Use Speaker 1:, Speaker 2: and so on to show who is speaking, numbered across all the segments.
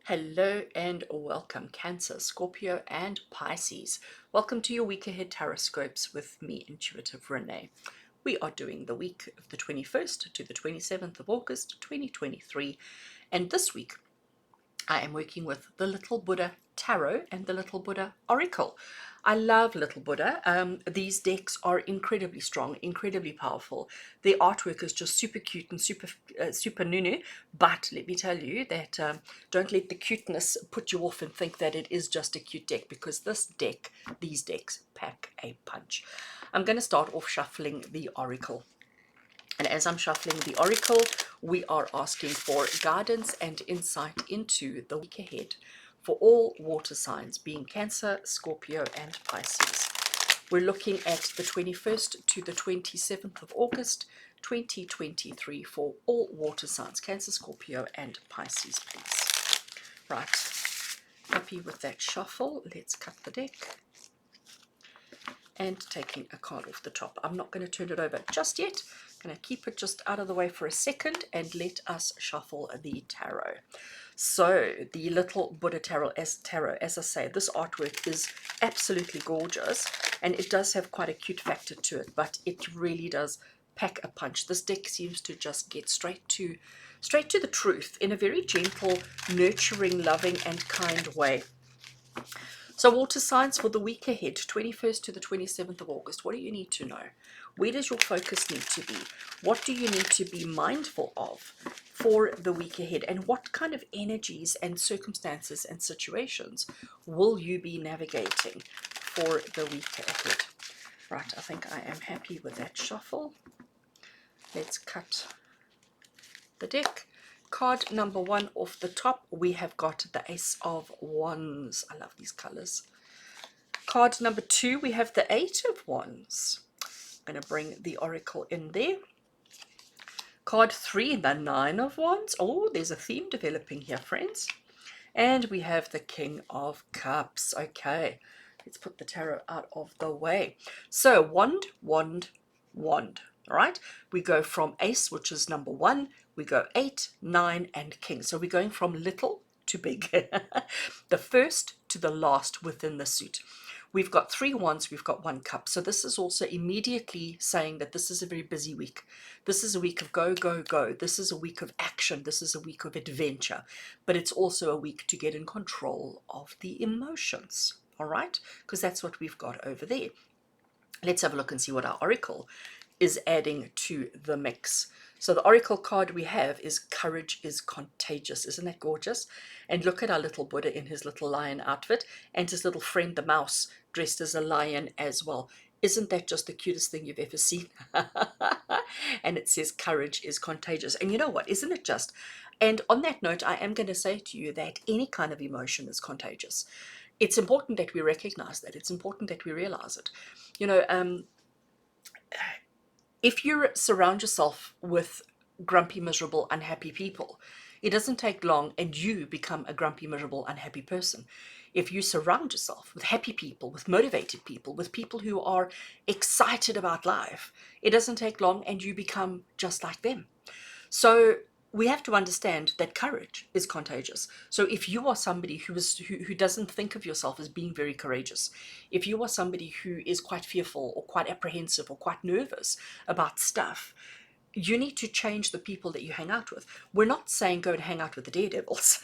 Speaker 1: Hello and welcome, Cancer, Scorpio, and Pisces. Welcome to your week ahead TarotScopes with me, Intuitive Rene. We are doing the week of the 21st to the 27th of August 2023, and this week I am working with the Little Buddha Tarot and the Little Buddha Oracle. I love Little Buddha. These decks are incredibly strong, incredibly powerful. The artwork is just super cute and super nunu. But let me tell you that don't let the cuteness put you off and think that it is just a cute deck, because these decks pack a punch. I'm going to start off shuffling the Oracle. And as I'm shuffling the Oracle, we are asking for guidance and insight into the week ahead for all water signs, being Cancer, Scorpio, and Pisces. We're looking at the 21st to the 27th of August, 2023 for all water signs, Cancer, Scorpio, and Pisces, please. Right, happy with that shuffle. Let's cut the deck. And taking a card off the top. I'm not going to turn it over just yet. I'm going to keep it just out of the way for a second and let us shuffle the tarot. So the Little Buddha Tarot, as I say, this artwork is absolutely gorgeous, and it does have quite a cute factor to it, but it really does pack a punch. This deck seems to just get straight to the truth in a very gentle, nurturing, loving, and kind way. So water signs for the week ahead, 21st to the 27th of August. What do you need to know? Where does your focus need to be? What do you need to be mindful of for the week ahead? And what kind of energies and circumstances and situations will you be navigating for the week ahead? Right, I think I am happy with that shuffle. Let's cut the deck. Card number one off the top, we have got the Ace of Wands. I love these colors. Card number two, we have the Eight of Wands. I'm going to bring the Oracle in there. Card three, the Nine of Wands. Oh, there's a theme developing here, friends. And we have the King of Cups. Okay, let's put the tarot out of the way. So wand, wand, wand. All right, we go from Ace, which is number one. We go 8, 9, and King. So we're going from little to big. The first to the last within the suit. We've got 3 wands, we've got 1 cup. So this is also immediately saying that this is a very busy week. This is a week of go, go, go. This is a week of action. This is a week of adventure. But it's also a week to get in control of the emotions. All right? Because that's what we've got over there. Let's have a look and see what our Oracle is adding to the mix. So the Oracle card we have is Courage is Contagious. Isn't that gorgeous? And look at our little Buddha in his little lion outfit, and his little friend the mouse dressed as a lion as well. Isn't that just the cutest thing you've ever seen? And it says courage is contagious. And you know what? Isn't it just? And on that note, I am going to say to you that any kind of emotion is contagious. It's important that we recognize that. It's important that we realize it. You know, if you surround yourself with grumpy, miserable, unhappy people, it doesn't take long and you become a grumpy, miserable, unhappy person. If you surround yourself with happy people, with motivated people, with people who are excited about life, it doesn't take long and you become just like them. So we have to understand that courage is contagious. So if you are somebody who doesn't think of yourself as being very courageous, if you are somebody who is quite fearful or quite apprehensive or quite nervous about stuff, you need to change the people that you hang out with. We're not saying go and hang out with the daredevils.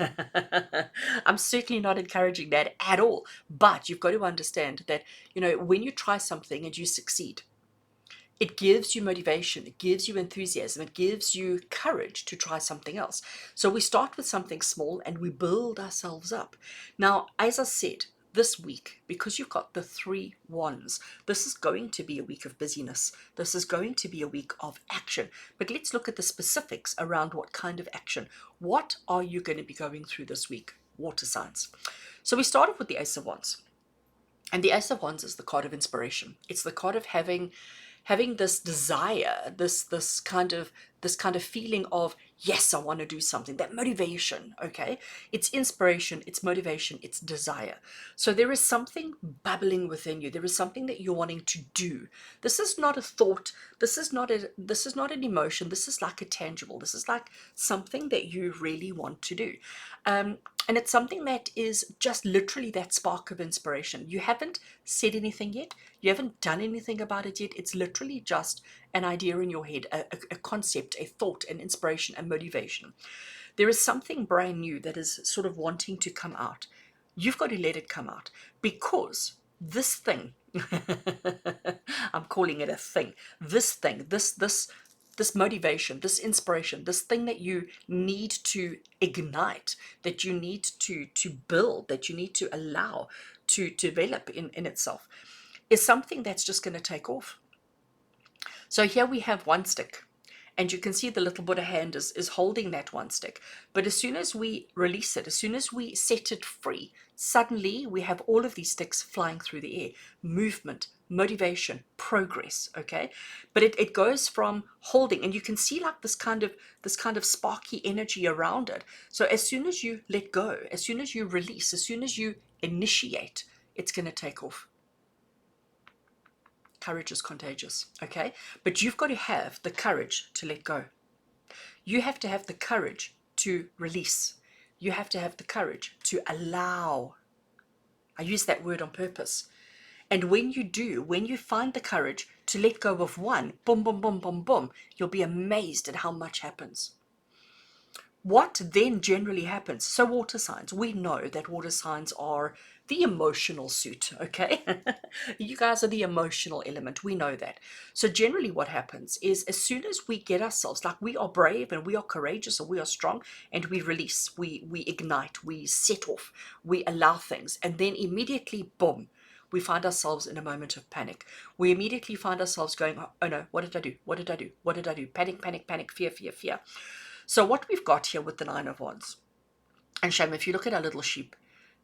Speaker 1: I'm certainly not encouraging that at all. But you've got to understand that, you know, when you try something and you succeed, it gives you motivation, it gives you enthusiasm, it gives you courage to try something else. So we start with something small and we build ourselves up. Now, as I said, this week, because you've got the 3 wands, this is going to be a week of busyness. This is going to be a week of action. But let's look at the specifics around what kind of action. What are you going to be going through this week, water signs? So we started with the Ace of Wands. And the Ace of Wands is the card of inspiration. It's the card of having this desire, this kind of this kind of feeling of, yes, I want to do something, that motivation, okay? It's inspiration, it's motivation, it's desire. So there is something bubbling within you. There is something that you're wanting to do. This is not a thought. This is not an emotion. This is like a tangible. This is like something that you really want to do. And it's something that is just literally that spark of inspiration. You haven't said anything yet. You haven't done anything about it yet. It's literally just an idea in your head, a concept, a thought, an inspiration, a motivation. There is something brand new that is sort of wanting to come out. You've got to let it come out, because this thing, I'm calling it a thing, this motivation, this inspiration, this thing that you need to ignite, that you need to build, that you need to allow to develop in itself, is something that's just going to take off. So here we have one stick, and you can see the little Buddha hand is holding that one stick. But as soon as we release it, as soon as we set it free, suddenly we have all of these sticks flying through the air. Movement, motivation, progress, okay? But it goes from holding, and you can see like this kind of sparky energy around it. So as soon as you let go, as soon as you release, as soon as you initiate, it's going to take off. Courage is contagious, okay? But you've got to have the courage to let go. You have to have the courage to release. You have to have the courage to allow. I use that word on purpose. And when you do, when you find the courage to let go of one, boom, boom, boom, boom, boom, you'll be amazed at how much happens. What then generally happens? So water signs, we know that water signs are the emotional suit, okay? You guys are the emotional element, we know that. So generally what happens is, as soon as we get ourselves, like we are brave and we are courageous and we are strong, and we release, we ignite, we set off, we allow things, and then immediately, boom, we find ourselves in a moment of panic. We immediately find ourselves going, oh no, what did I do? What did I do? What did I do? Panic, panic, panic, fear, fear, fear. So what we've got here with the Nine of Wands, and Shame, if you look at our little sheep,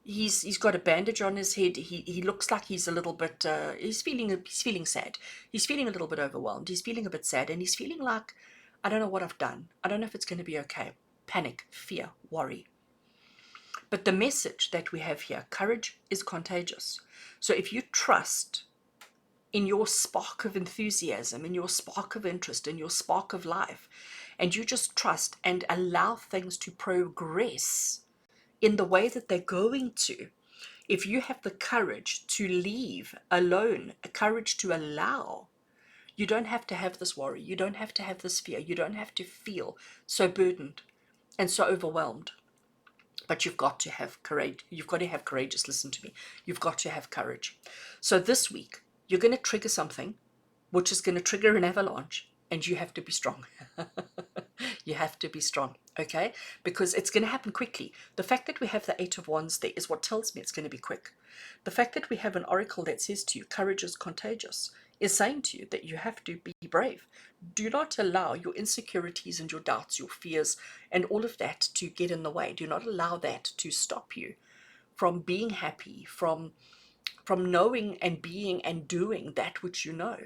Speaker 1: he's got a bandage on his head. He looks like he's a little bit he's feeling sad. He's feeling a little bit overwhelmed. He's feeling a bit sad, and he's feeling like, I don't know what I've done. I don't know if it's going to be okay. Panic, fear, worry. But the message that we have here, courage is contagious. So if you trust in your spark of enthusiasm, in your spark of interest, in your spark of life, and you just trust and allow things to progress in the way that they're going to, if you have the courage to leave alone, a courage to allow, you don't have to have this worry, you don't have to have this fear, you don't have to feel so burdened and so overwhelmed. But you've got to have courage. You've got to have courageous, listen to me. You've got to have courage. So this week, you're going to trigger something which is going to trigger an avalanche, and you have to be strong. You have to be strong, okay? Because it's going to happen quickly. The fact that we have the Eight of Wands there is what tells me it's going to be quick. The fact that we have an oracle that says to you, courage is contagious, is saying to you that you have to be brave. Do not allow your insecurities and your doubts, your fears, and all of that to get in the way. Do not allow that to stop you from being happy, from knowing and being and doing that which you know.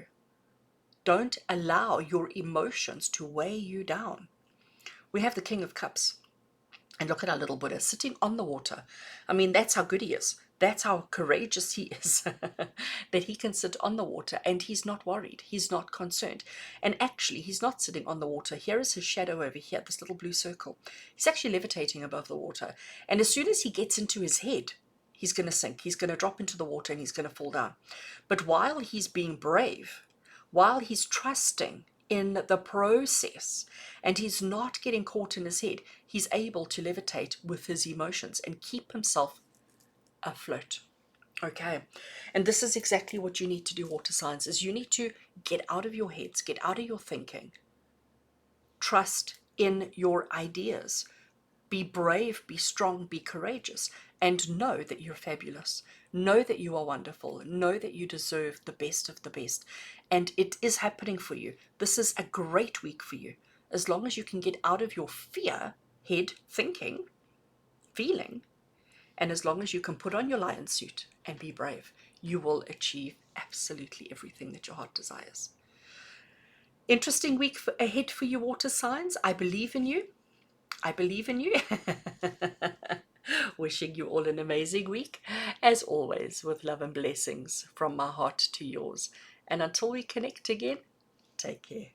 Speaker 1: Don't allow your emotions to weigh you down. We have the King of Cups. And look at our little Buddha sitting on the water. I mean, that's how good he is. That's how courageous he is, that he can sit on the water and he's not worried. He's not concerned. And actually, he's not sitting on the water. Here is his shadow over here, this little blue circle. He's actually levitating above the water. And as soon as he gets into his head, he's going to sink. He's going to drop into the water and he's going to fall down. But while he's being brave, while he's trusting in the process and he's not getting caught in his head, he's able to levitate with his emotions and keep himself afloat. Okay, and this is exactly what you need to do, water signs, is you need to get out of your heads, get out of your thinking, trust in your ideas, be brave, be strong, be courageous, and know that you're fabulous. Know that you are wonderful. Know that you deserve the best of the best. And it is happening for you. This is a great week for you. As long as you can get out of your fear, head, thinking, feeling, and as long as you can put on your lion suit and be brave, you will achieve absolutely everything that your heart desires. Interesting week ahead for you water signs. I believe in you. I believe in you. Wishing you all an amazing week, as always, with love and blessings from my heart to yours. And until we connect again, take care.